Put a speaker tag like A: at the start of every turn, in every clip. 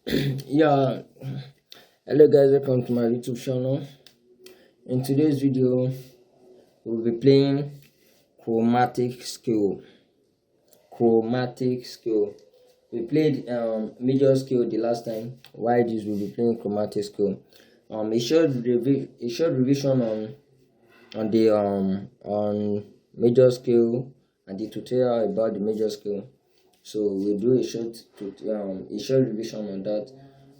A: Yeah, hello guys, welcome to my YouTube channel. In today's video, we'll be playing chromatic scale. Chromatic scale. We played major scale the last time. Why this we'll be playing chromatic scale. A short revision on the on major scale and the tutorial about the major scale. So we'll do a short revision on that,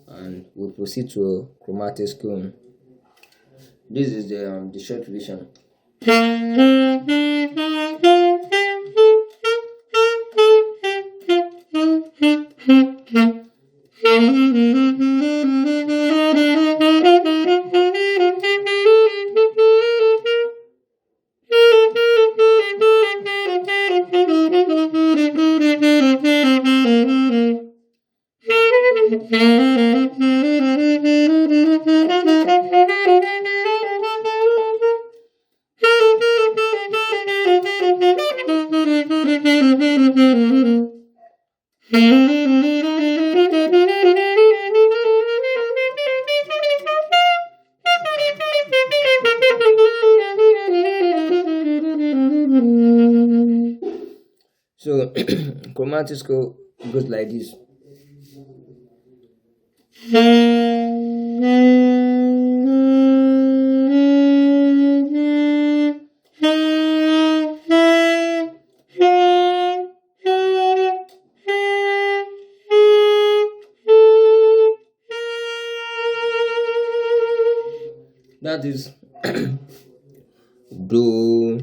A: and we'll proceed to chromatic scale. This is the short revision. So chromatic scale goes like this. That is do,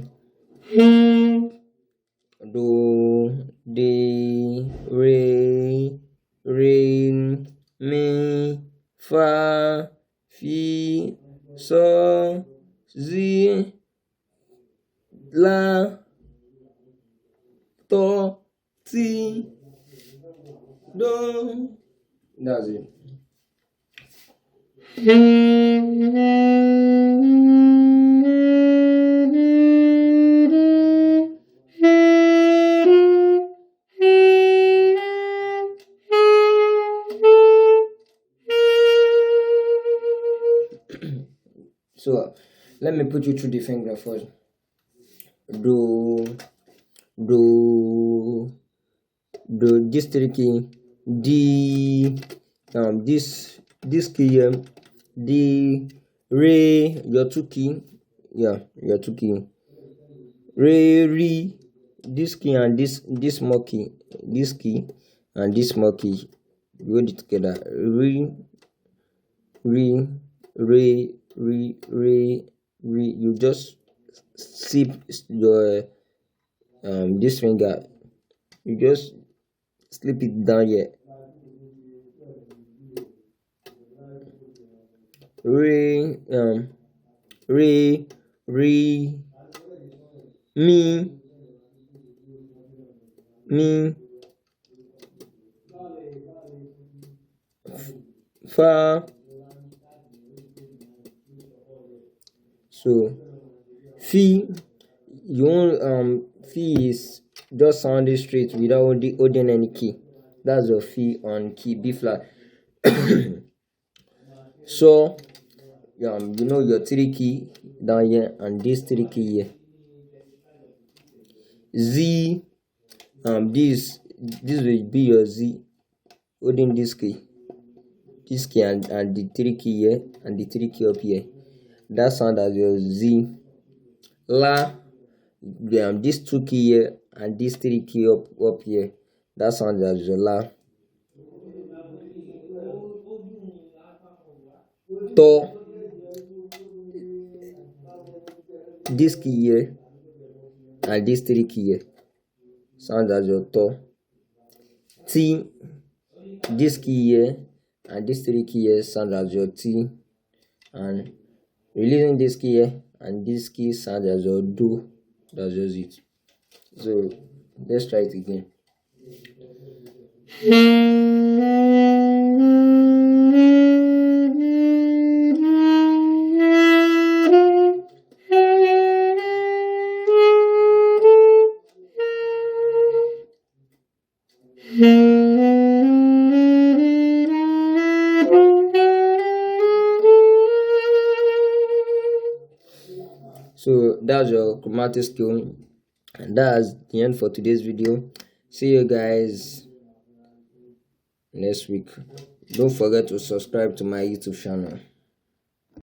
A: re, mi, fa, fi, so, zi, la, to, ti, do. That's it. So let me put you through the finger first. Do, this three key, D, this key here, D, Re, your two key, your two key, Re, this key and this small key, this key and this small key, hold it together, Re, you just sip your this finger, you just slip it down here. Re, mi, fa. So fi, you want fi is just sounding straight without holding any key. That's your fi on key B flat. So you know your three key down here and this three key here. Z, this will be your Z, holding this key and the three key here and the three key up here. That sound as your Z. La, this two key here and this three key up here. That sound as your La. To, this key here and this three key here. Sound as your To. T, this key here and this three key here. Sound as your T. And releasing this key here and this key sound as your Do. That's just it. So let's try it again. So that's your chromatic skill, and that's the end for today's video. See you guys next week. Don't forget to subscribe to my YouTube channel.